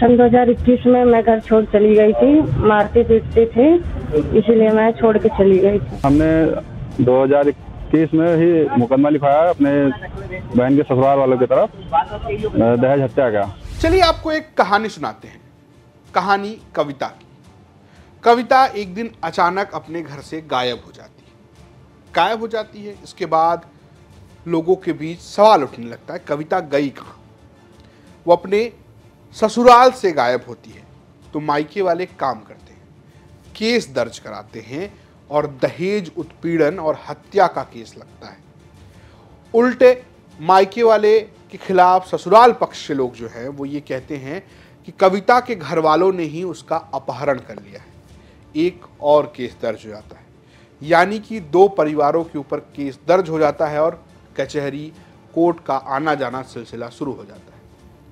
सन 2021 में मैं घर छोड़ चली गई थी, मारते पीटते थे, इसलिए मैं छोड़ के चली गई थी। हमने 2021 में ही मुकदमा लिखाया अपने बहन के ससुराल वालों की तरफ दहेज हत्या का। चलिए आपको एक कहानी सुनाते हैं, कहानी कविता की। कविता एक दिन अचानक अपने घर से गायब हो जाती है। इसके बाद लोगों के बीच सवाल उठने लगता है, कविता गई कहाँ? वो अपने ससुराल से गायब होती है तो मायके वाले काम करते हैं, केस दर्ज कराते हैं और दहेज उत्पीड़न और हत्या का केस लगता है। उल्टे मायके वाले के खिलाफ ससुराल पक्ष के लोग जो हैं वो ये कहते हैं कि कविता के घर वालों ने ही उसका अपहरण कर लिया है। एक और केस दर्ज हो जाता है, यानी कि दो परिवारों के ऊपर केस दर्ज हो जाता है और कचहरी कोर्ट का आना जाना सिलसिला शुरू हो जाता है।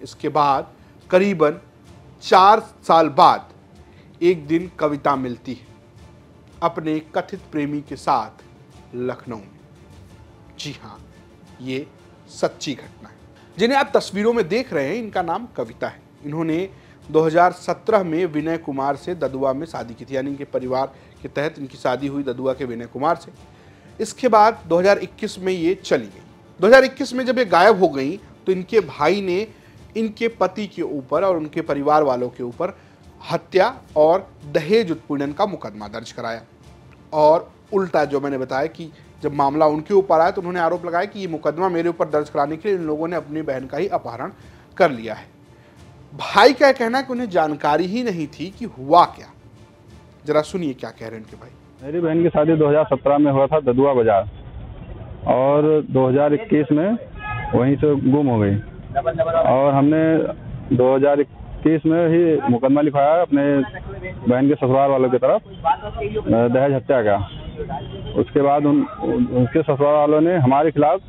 इसके बाद करीबन 4 साल बाद एक दिन कविता मिलती है अपने कथित प्रेमी के साथ लखनऊ में। जी हाँ, ये सच्ची घटना है। जिन्हें आप तस्वीरों में देख रहे हैं, इनका नाम कविता है। इन्होंने 2017 में विनय कुमार से ददुआ में शादी की थी, यानी इनके परिवार के तहत इनकी शादी हुई ददुआ के विनय कुमार से। इसके बाद 2021 में ये चली गई। 2021 में जब ये गायब हो गई तो इनके भाई ने इनके पति के ऊपर और उनके परिवार वालों के ऊपर हत्या और दहेज उत्पीड़न का मुकदमा दर्ज कराया। और उल्टा जो मैंने बताया कि जब मामला उनके ऊपर आया तो उन्होंने आरोप लगाया कि ये मुकदमा मेरे ऊपर दर्ज कराने के लिए इन लोगों ने अपनी बहन का ही अपहरण कर लिया है। भाई का कहना है कि उन्हें जानकारी ही नहीं थी कि हुआ क्या। जरा सुनिए क्या कह रहे हैं उनके भाई। मेरी बहन की शादी 2017 में हुआ था ददुआ बाजार, और 2021 में वहीं से गुम हो गई। और हमने 2021 में ही मुकदमा लिखाया अपने बहन के ससुराल वालों की तरफ दहेज हत्या का। उसके बाद उनके ससुराल वालों ने हमारे खिलाफ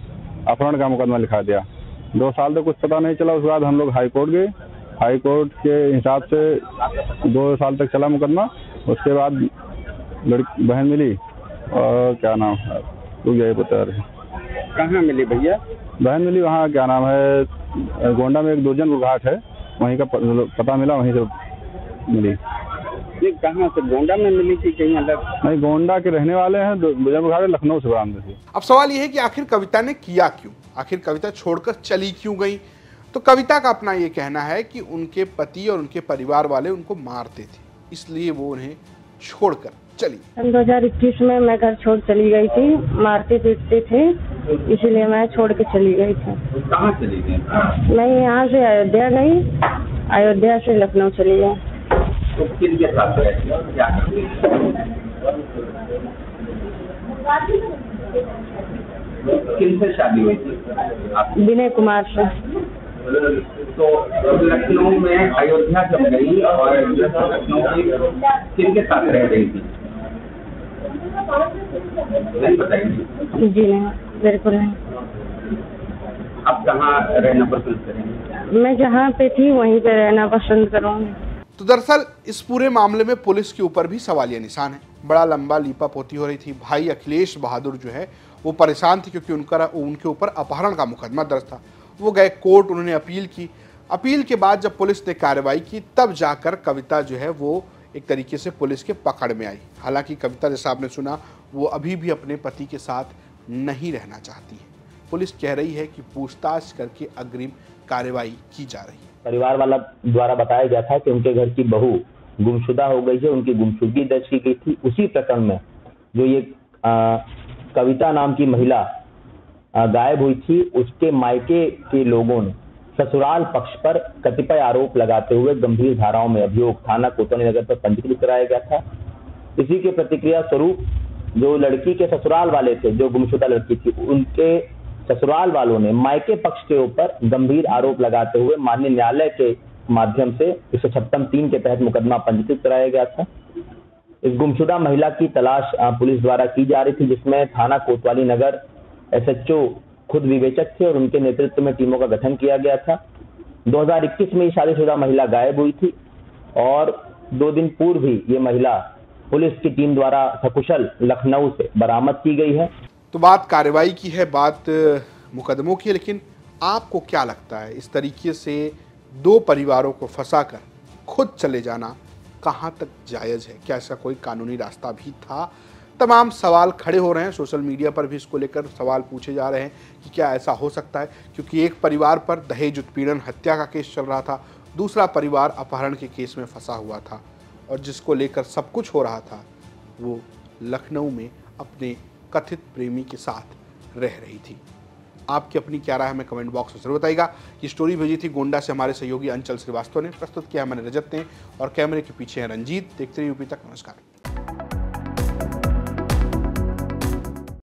अपहरण का मुकदमा लिखा दिया। 2 साल तक कुछ पता नहीं चला। उसके बाद हम लोग हाई कोर्ट गए। हाई कोर्ट के हिसाब से 2 साल तक चला मुकदमा। उसके बाद बहन मिली, और क्या नाम है, तू यही बता रहे। कहाँ मिली भैया? बहन मिली वहाँ, क्या नाम है, गोंडा में एक दुर्जनपुर घाट है, वहीं का पता मिला, वहीं से मिली। ये कहाँ से, गोंडा में मिली थी कहीं अलग? नहीं, गोंडा के रहने वाले हैं, दुर्जनपुर घाट लखनऊ से बरामद थी। अब सवाल ये है कि आखिर कविता ने किया क्यों, आखिर कविता छोड़कर चली क्यों गई? तो कविता का अपना ये कहना है कि उनके पति और उनके परिवार वाले उनको मारते थे, इसलिए वो उन्हें छोड़कर चली। सन 2021 में मैं घर छोड़ चली गई थी, मारते पीटते थे, इसलिए मैं छोड़ के चली गई थी। कहाँ चली गई? मैं यहाँ से अयोध्या गई, अयोध्या से लखनऊ चली गई। तो किनके साथ रहती और क्या करती? किनसे शादी हुई थी? विनय कुमार से। तो लखनऊ में अयोध्या जब गई और लखनऊ में किनके साथ रह रही थी? नहीं बताइए। जी नहीं, बिल्कुल नहीं। अब कहाँ रहना पसंद करेंगे? मैं जहाँ पे थी वहीं पे रहना पसंद करूँगी। तो दरअसल इस पूरे मामले में पुलिस के ऊपर भी सवालिया निशान है। बड़ा लंबा लीपा पोती हो रही थी। भाई अखिलेश बहादुर जो है वो परेशान थे क्योंकि उनके ऊपर अपहरण का मुकदमा दर्ज था। वो गए कोर्ट, उन्होंने अपील की। अपील के बाद जब पुलिस ने कार्रवाई की तब जाकर कविता जो है वो एक तरीके से पुलिस के पकड़ में आई। हालांकि कविता, जैसा आपने सुना, वो अभी भी अपने पति के साथ नहीं रहना चाहती है। पुलिस कह रही है कि पूछताछ करके अग्रिम कार्रवाई की जा रही है। परिवार वाला द्वारा बताया गया था कि उनके घर की बहू गुमशुदा हो गई है, उनकी गुमशुदगी दर्ज की गई थी। उसी प्रकरण में जो ये कविता नाम की महिला गायब हुई थी, उसके मायके के लोगों ने ससुराल पक्ष पर कतिपय आरोप लगाते हुए गंभीर धाराओं में अभियोग थाना कोतवाली नगर पर पंजीकृत कराया गया था। इसी के प्रतिक्रिया स्वरूप जो लड़की के ससुराल वाले थे, जो गुमशुदा लड़की थी, उनके ससुराल वालों ने मायके पक्ष के ऊपर गंभीर आरोप लगाते हुए माननीय न्यायालय के माध्यम से 156(3) के तहत मुकदमा पंजीकृत कराया गया था। इस गुमशुदा महिला की तलाश पुलिस द्वारा की जा रही थी, जिसमें थाना कोतवाली नगर SHO खुद विवेचक थे और उनके नेतृत्व में टीमों का गठन किया गया था। 2021 में शादीशुदा महिला गायब हुई थी और 2 दिन पूर्व ही ये महिला पुलिस की टीम द्वारा सकुशल लखनऊ से बरामद की गई है। तो बात कार्रवाई की है, बात मुकदमों की है, लेकिन आपको क्या लगता है इस तरीके से दो परिवारों को फंसाकर खुद चले जाना कहाँ तक जायज़ है? क्या इसका कोई कानूनी रास्ता भी था? तमाम सवाल खड़े हो रहे हैं। सोशल मीडिया पर भी इसको लेकर सवाल पूछे जा रहे हैं कि क्या ऐसा हो सकता है, क्योंकि एक परिवार पर दहेज उत्पीड़न हत्या का केस चल रहा था, दूसरा परिवार अपहरण के केस में फंसा हुआ था, और जिसको लेकर सब कुछ हो रहा था वो लखनऊ में अपने कथित प्रेमी के साथ रह रही थी। आपकी अपनी क्या राय हमें कमेंट बॉक्स में जरूर बताइएगा। ये स्टोरी भेजी थी गोंडा से हमारे सहयोगी अंचल श्रीवास्तव ने, प्रस्तुत किया मैंने रजत ने, और कैमरे के पीछे हैं रंजीत। देखते रहिए यूपी तक। नमस्कार।